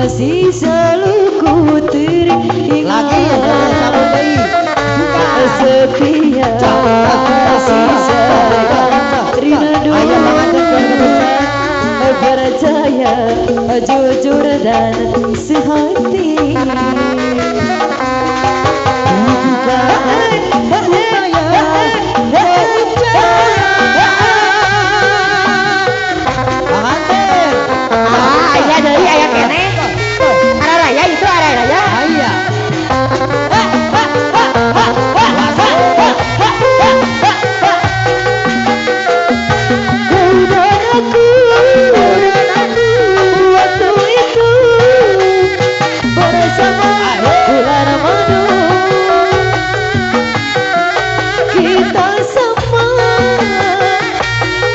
masih selalu ku teringat. Lagi sama bayi setia kasih sayang rindu percaya jujur dan sehati. Ayah dari ayah kene. Arah raya itu arah raya. ayah Kau dan aku waktu itu bersama bulan madu, kita sama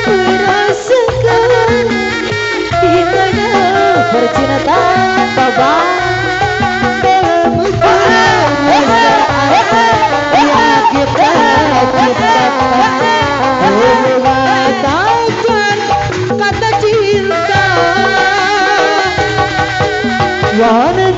merasakan indahnya percintaan Baba dalam perasaan yang kita ciptakan. mengatakan kata cinta Wanna